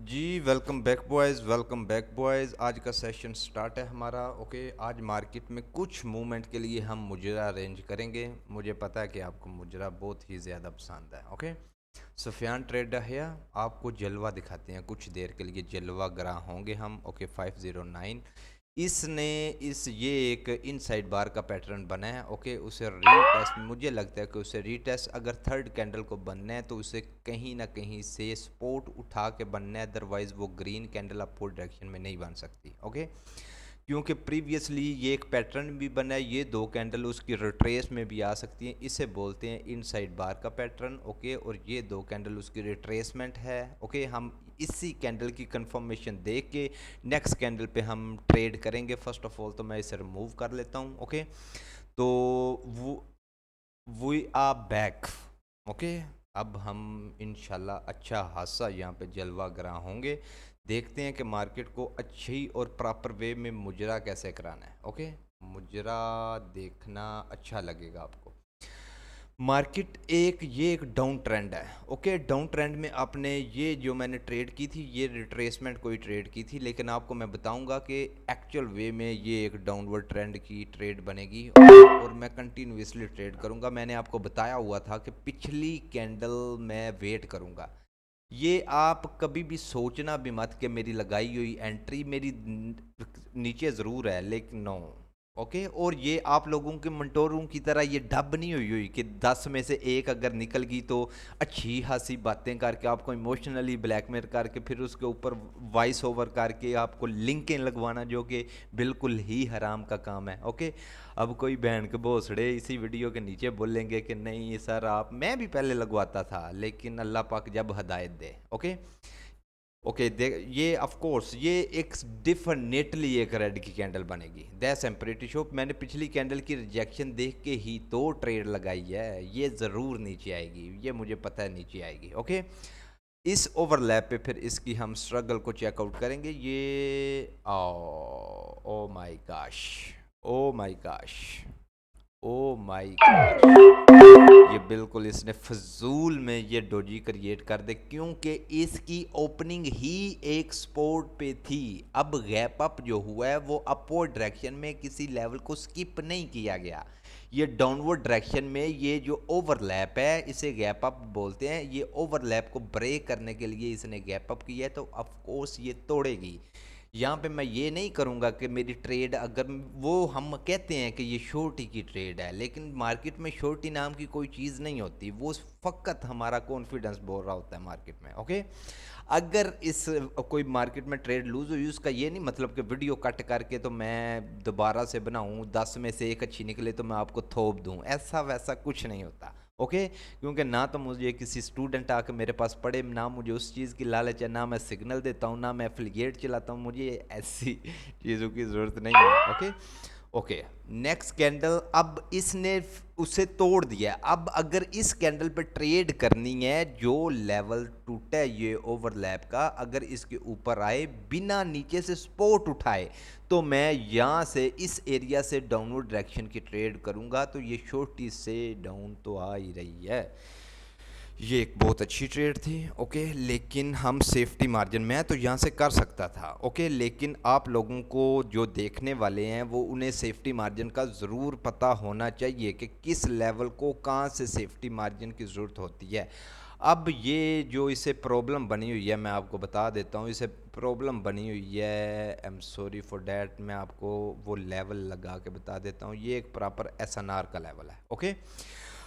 जी welcome back boys. आज का session start है हमारा। ओके, आज मार्केट में कुछ मूवमेंट के लिए हम मुजरा अरेंज करेंगे। मुझे पता है कि आपको मुजरा बहुत ही ज़्यादा पसंद है। ओके, सुफियान ट्रेडर है, आपको जलवा दिखाते हैं। कुछ देर के लिए जलवा ग्रा होंगे हम। ओके, 509 इसने इस ये एक इनसाइड बार का पैटर्न बना है। ओके, उसे रीटेस्ट, मुझे लगता है कि उसे रीटेस्ट अगर थर्ड कैंडल को बनना है तो उसे कहीं ना कहीं से सपोर्ट उठा के बनना है, अदरवाइज वो ग्रीन कैंडल अपोजिट डायरेक्शन में नहीं बन सकती। ओके, क्योंकि प्रीवियसली ये एक पैटर्न भी बना है, ये दो कैंडल उसकी रिट्रेस में भी आ सकती हैं। इसे बोलते हैं इनसाइड बार का पैटर्न। ओके, और ये दो कैंडल उसकी रिट्रेसमेंट है। ओके, हम इसी कैंडल की कंफर्मेशन देख के नेक्स्ट कैंडल पे हम ट्रेड करेंगे। फर्स्ट ऑफ ऑल तो मैं इसे रिमूव कर लेता हूँ। ओके, तो वो वी आर बैक। ओके, अब हम इंशाल्लाह अच्छा खासा यहाँ पे जलवा ग्रा होंगे। देखते हैं कि मार्केट को अच्छी और प्रॉपर वे में मुजरा कैसे कराना है। ओके, मुजरा देखना अच्छा लगेगा आपको। मार्केट ये एक डाउन ट्रेंड है। ओके, डाउन ट्रेंड में आपने ये जो मैंने ट्रेड की थी, ये रिट्रेसमेंट कोई ट्रेड की थी, लेकिन आपको मैं बताऊंगा कि एक्चुअल वे में ये एक डाउनवर्ड ट्रेंड की ट्रेड बनेगी। और मैं कंटिन्यूसली ट्रेड करूंगा। मैंने आपको बताया हुआ था कि पिछली कैंडल मैं वेट करूंगा। ये आप कभी भी सोचना भी मत कि मेरी लगाई हुई एंट्री मेरी नीचे ज़रूर है, लेकिन नो। ओके, और ये आप लोगों के मंटोरों की तरह ये डब नहीं हुई कि 10 में से 1 अगर निकल गई तो अच्छी खासी बातें करके आपको इमोशनली ब्लैकमेल करके फिर उसके ऊपर वॉइस ओवर करके आपको लिंकें लगवाना, जो कि बिल्कुल ही हराम का काम है। ओके, अब कोई बहन के भोसड़े इसी वीडियो के नीचे बोलेंगे कि नहीं सर आप, मैं भी पहले लगवाता था, लेकिन अल्लाह पाक जब हदायत दे। ओके, ओके, देख ये ऑफ कोर्स ये एक डिफिनेटली एक रेड की कैंडल बनेगी। That's am pretty sure. मैंने पिछली कैंडल की रिजेक्शन देख के ही तो ट्रेड लगाई है। ये ज़रूर नीचे आएगी, ये मुझे पता है नीचे आएगी। ओके, इस ओवरलैप पे फिर इसकी हम स्ट्रगल को चेकआउट करेंगे। ये oh my gosh, oh my gosh, oh my gosh, ये बिल्कुल इसने फजूल में ये डोजी क्रिएट कर दे, क्योंकि इसकी ओपनिंग ही एक स्पोर्ट पे थी। अब गैप अप जो हुआ है वो अपवर्ड डायरेक्शन में किसी लेवल को स्किप नहीं किया गया। ये डाउनवर्ड डायरेक्शन में ये जो ओवरलैप है इसे गैप अप बोलते हैं। ये ओवरलैप को ब्रेक करने के लिए इसने गैप अप किया है, तो ऑफ कोर्स ये तोड़ेगी। यहाँ पे मैं ये नहीं करूँगा कि मेरी ट्रेड, अगर वो हम कहते हैं कि ये शॉर्टी की ट्रेड है, लेकिन मार्केट में शॉर्टी नाम की कोई चीज़ नहीं होती। वो फ़कत हमारा कॉन्फिडेंस बोल रहा होता है मार्केट में। ओके, अगर इस कोई मार्केट में ट्रेड लूज हुई, उसका ये नहीं मतलब कि वीडियो कट करके तो मैं दोबारा से बनाऊँ, 10 में से 1 अच्छी निकले तो मैं आपको थोप दूँ, ऐसा वैसा कुछ नहीं होता। ओके, क्योंकि ना तो मुझे किसी स्टूडेंट आकर मेरे पास पढ़े, ना मुझे उस चीज़ की लालच है, ना मैं सिग्नल देता हूँ, ना मैं एफिलिएट चलाता हूँ, मुझे ऐसी चीज़ों की ज़रूरत नहीं है। ओके, ओके, नेक्स्ट कैंडल, अब इसने उसे तोड़ दिया। अब अगर इस कैंडल पे ट्रेड करनी है, जो लेवल टूटा है ये ओवरलैप का, अगर इसके ऊपर आए बिना नीचे से सपोर्ट उठाए, तो मैं यहाँ से इस एरिया से डाउनवर्ड डायरेक्शन की ट्रेड करूँगा। तो ये छोटी से डाउन तो आ ही रही है। ये एक बहुत अच्छी ट्रेड थी। ओके, लेकिन हम सेफ्टी मार्जिन, मैं तो यहाँ से कर सकता था। ओके, लेकिन आप लोगों को जो देखने वाले हैं वो उन्हें सेफ्टी मार्जिन का ज़रूर पता होना चाहिए कि किस लेवल को कहाँ से सेफ्टी मार्जिन की ज़रूरत होती है। अब ये जो इसे प्रॉब्लम बनी हुई है, मैं आपको बता देता हूँ इसे प्रॉब्लम बनी हुई है। I am sorry for that, मैं आपको वो लेवल लगा के बता देता हूँ। ये एक प्रॉपर एसएनआर का लेवल है। ओके,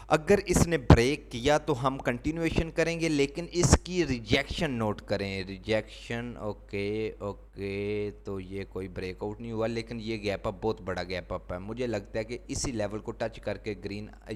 अगर इसने ब्रेक किया तो हम कंटिन्यूएशन करेंगे, लेकिन इसकी रिजेक्शन नोट करें, रिजेक्शन। ओके, ओके, तो ये कोई ब्रेकआउट नहीं हुआ, लेकिन ये गैप अप बहुत बड़ा गैप अप है। मुझे लगता है कि इसी लेवल को टच करके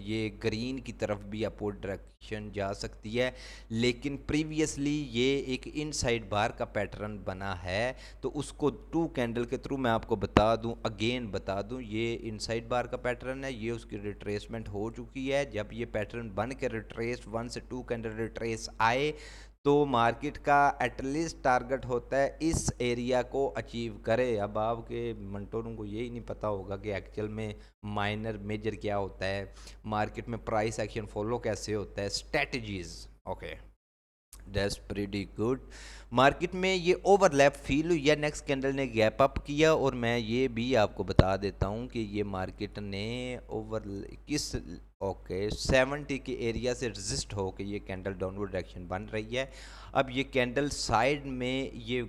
ये ग्रीन की तरफ भी अपोजिट डायरेक्शन जा सकती है। लेकिन प्रीवियसली ये एक इनसाइड बार का पैटर्न बना है, तो उसको 2 कैंडल के थ्रू मैं आपको बता दूं, अगेन बता दूं, ये इनसाइड बार का पैटर्न है। ये उसकी रिट्रेसमेंट हो चुकी है। जब ये पैटर्न बन के रिट्रेस 1 से 2 कैंडल रिट्रेस आए, तो मार्केट का एटलीस्ट टारगेट होता है इस एरिया को अचीव करे। अब आपके मंटोरों को यही नहीं पता होगा कि एक्चुअल में माइनर मेजर क्या होता है, मार्केट में प्राइस एक्शन फॉलो कैसे होता है, strategies. Okay, that's pretty good. Market میں یہ اوورلیپ فیل ہوئی ہے، نیکسٹ کینڈل نے گیپ اپ کیا، اور میں یہ بھی آپ کو بتا دیتا ہوں کہ یہ مارکیٹ نے کس 70 کے ایریا سے رزسٹ ہو کے یہ کینڈل ڈاؤن ورڈ ڈائریکشن بن رہی ہے۔ اب یہ کینڈل سائیڈ میں یہ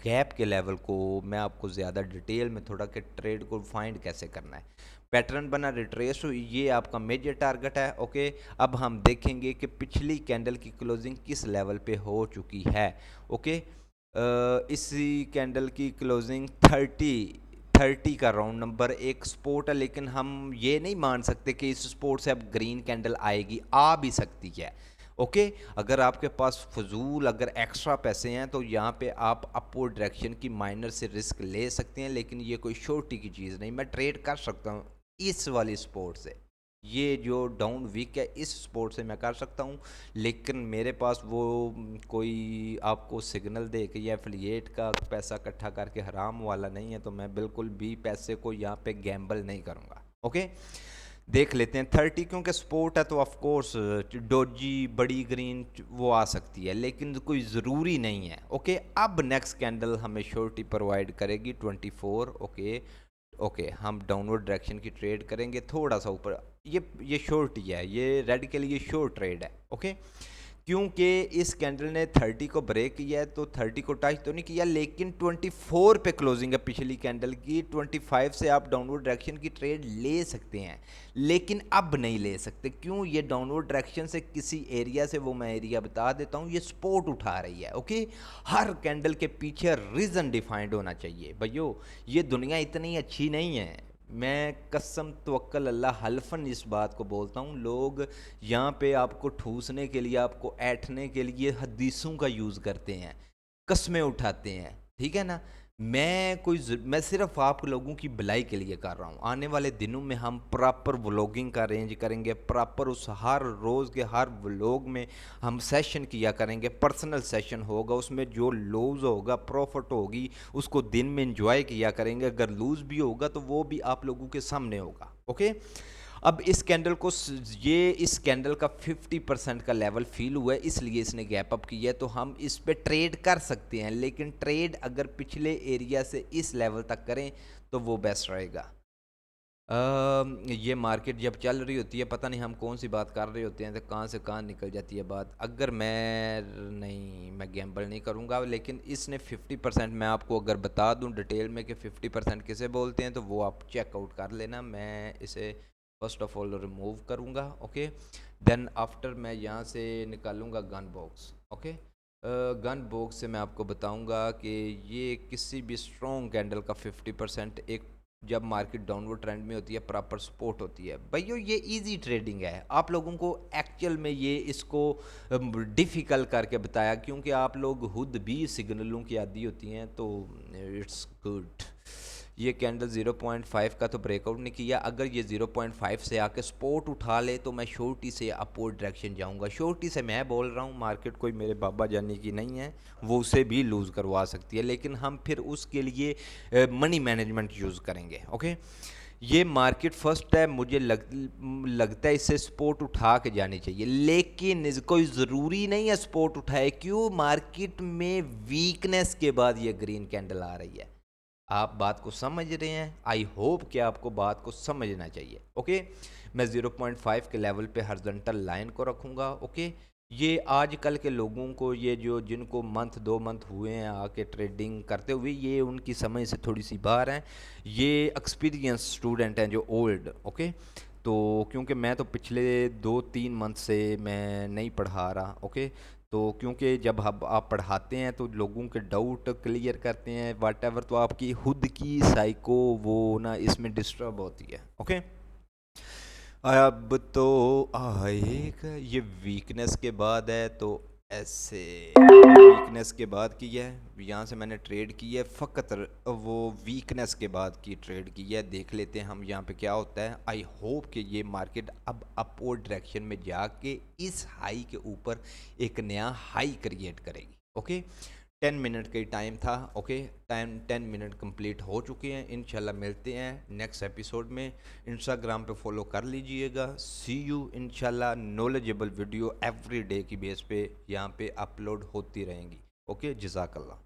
گیپ کے لیول کو میں آپ کو زیادہ ڈیٹیل میں تھوڑا کہ ٹریڈ کو فائنڈ کیسے کرنا ہے۔ پیٹرن بنا ریٹریس ہوئی، یہ آپ کا میجر ٹارگٹ ہے، اوکے۔ اب ہم دیکھیں گے کہ پچھلی کینڈل کی کلوزنگ کس لیول پہ ہو چکی ہے، اوکے۔ اسی کینڈل کی کلوزنگ 30 کا راؤنڈ نمبر ایک سپورٹ ہے، لیکن ہم یہ نہیں مان سکتے کہ اس سپورٹ سے اب گرین کینڈل آئے گی، آ بھی سکتی ہے، اوکے۔ اگر آپ کے پاس فضول اگر ایکسٹرا پیسے ہیں تو یہاں پہ آپ اپورڈ ڈائریکشن کی مائنر سے رسک لے سکتے ہیں، لیکن یہ کوئی شورٹی کی چیز نہیں، میں ٹریڈ کر سکتا ہوں اس والی سپورٹ سے، یہ جو ڈاؤن ویک ہے اس سپورٹ سے میں کر سکتا ہوں، لیکن میرے پاس وہ کوئی آپ کو سگنل دے کے یا ایفیلیٹ کا پیسہ اکٹھا کر کے حرام والا نہیں ہے، تو میں بالکل بھی پیسے کو یہاں پہ گیمبل نہیں کروں گا، اوکے۔ دیکھ لیتے ہیں 30 کیونکہ سپورٹ ہے تو آف کورس ڈوجی بڑی گرین وہ آ سکتی ہے، لیکن کوئی ضروری نہیں ہے، اوکے۔ اب نیکسٹ کینڈل ہمیں شورٹی پرووائڈ کرے گی 24، اوکے۔ ہم ڈاؤن ورڈ ڈائریکشن کی ٹریڈ کریں گے تھوڑا سا اوپر، یہ شورٹی ہے، یہ ریڈ کے لیے شورٹ ٹریڈ ہے، اوکے۔ کیونکہ اس کینڈل نے 30 کو بریک کیا ہے تو 30 کو ٹچ تو نہیں کیا، لیکن 24 پہ کلوزنگ ہے پچھلی کینڈل کی، 25 سے آپ ڈاؤن ورڈ ڈائریکشن کی ٹریڈ لے سکتے ہیں، لیکن اب نہیں لے سکتے، کیوں؟ یہ ڈاؤن ورڈ ڈائریکشن سے کسی ایریا سے، وہ میں ایریا بتا دیتا ہوں، یہ سپورٹ اٹھا رہی ہے، اوکے۔ ہر کینڈل کے پیچھے ریزن ڈیفائنڈ ہونا چاہیے بھائیو، یہ دنیا اتنی اچھی نہیں ہے، میں قسم توکل اللہ حلفاً اس بات کو بولتا ہوں، لوگ یہاں پہ آپ کو ٹھوسنے کے لیے، آپ کو ایٹھنے کے لیے حدیثوں کا یوز کرتے ہیں، قسمیں اٹھاتے ہیں، ٹھیک ہے نا۔ میں صرف آپ لوگوں کی بھلائی کے لیے کر رہا ہوں، آنے والے دنوں میں ہم پراپر ولاگنگ کا ارینج کریں گے، پراپر اس ہر روز کے ہر ولاگ میں ہم سیشن کیا کریں گے، پرسنل سیشن ہوگا، اس میں جو لوز ہوگا پروفٹ ہوگی اس کو دن میں انجوائے کیا کریں گے، اگر لوز بھی ہوگا تو وہ بھی آپ لوگوں کے سامنے ہوگا، اوکے۔ اب اس کینڈل کو اس کینڈل کا 50% کا لیول فیل ہوا ہے، اس لیے اس نے گیپ اپ کیا ہے، تو ہم اس پہ ٹریڈ کر سکتے ہیں، لیکن ٹریڈ اگر پچھلے ایریا سے اس لیول تک کریں تو وہ بیسٹ رہے گا۔ یہ مارکیٹ جب چل رہی ہوتی ہے پتہ نہیں ہم کون سی بات کر رہے ہوتے ہیں تو کہاں سے کہاں نکل جاتی ہے بات، اگر میں گیمبل نہیں کروں گا، لیکن اس نے 50% میں آپ کو اگر بتا دوں ڈیٹیل میں کہ 50% کسے بولتے ہیں تو وہ آپ چیک آؤٹ کر لینا، میں اسے فرسٹ آف آل ریموو کروں گا، اوکے۔ دین آفٹر میں یہاں سے نکالوں گا گن باکس، اوکے۔ گن باکس سے میں آپ کو بتاؤں گا کہ یہ کسی بھی اسٹرانگ کینڈل کا 50% ایک جب مارکیٹ ڈاؤن ورڈ ٹرینڈ میں ہوتی ہے پراپر سپورٹ ہوتی ہے بھائیو، یہ ایزی ٹریڈنگ ہے، آپ لوگوں کو ایکچوئل میں یہ اس کو ڈیفیکلٹ کر کے بتایا کیونکہ آپ لوگ خود بھی سگنلوں کی عادی ہوتی ہیں، تو اٹس گڈ۔ یہ کینڈل 0.5 کا تو بریک آؤٹ نہیں کیا، اگر یہ 0.5 سے آ کے سپورٹ اٹھا لے تو میں شورٹی سے اپورڈ ڈائریکشن جاؤں گا، شورٹی سے میں بول رہا ہوں، مارکیٹ کوئی میرے بابا جانی کی نہیں ہے، وہ اسے بھی لوز کروا سکتی ہے، لیکن ہم پھر اس کے لیے منی مینجمنٹ یوز کریں گے، اوکے۔ یہ مارکیٹ فرسٹ ہے، مجھے لگتا ہے اسے سپورٹ اٹھا کے جانی چاہیے، لیکن کوئی ضروری نہیں ہے سپورٹ اٹھائے، کیوں؟ مارکیٹ میں ویکنیس کے بعد یہ گرین کینڈل آ رہی ہے، آپ بات کو سمجھ رہے ہیں؟ آئی ہوپ کہ آپ کو بات کو سمجھنا چاہیے، اوکے۔ میں 0.5 کے لیول پہ ہارزنٹل لائن کو رکھوں گا، اوکے۔ یہ آج کل کے لوگوں کو، یہ جو جن کو منتھ 2 منتھ ہوئے ہیں آ کے ٹریڈنگ کرتے ہوئے، یہ ان کی سمجھ سے تھوڑی سی باہر ہیں، یہ ایکسپیرینس اسٹوڈنٹ ہیں جو اولڈ، اوکے۔ تو کیونکہ میں تو پچھلے 2-3 منتھ سے میں نہیں پڑھا رہا، اوکے۔ تو کیونکہ جب آپ پڑھاتے ہیں تو لوگوں کے ڈاؤٹ کلیئر کرتے ہیں واٹ ایور، تو آپ کی خود کی سائیکو وہ نا اس میں ڈسٹرب ہوتی ہے، اوکے۔ اب تو آئے گا، یہ ویکنیس کے بعد ہے تو ایسے ویکنیس کے بعد کی ہے، یہاں سے میں نے ٹریڈ کی ہے، فقط وہ ویکنیس کے بعد کی ٹریڈ کی ہے، دیکھ لیتے ہیں ہم یہاں پہ کیا ہوتا ہے۔ آئی ہوپ کہ یہ مارکیٹ اب اپورڈ ڈائریکشن میں جا کے اس ہائی کے اوپر ایک نیا ہائی کریٹ کرے گی، اوکے۔ 10 منٹ کا ٹائم تھا، اوکے، 10 منٹ کمپلیٹ ہو چکے ہیں، انشاءاللہ ملتے ہیں نیکسٹ ایپیسوڈ میں، انسٹاگرام پہ فالو کر لیجئے گا، سی یو انشاءاللہ، نالجبل ویڈیو ایوری ڈے کی بیس پہ یہاں پہ اپلوڈ ہوتی رہیں گی۔ ओके, जज़ाकल्लाह।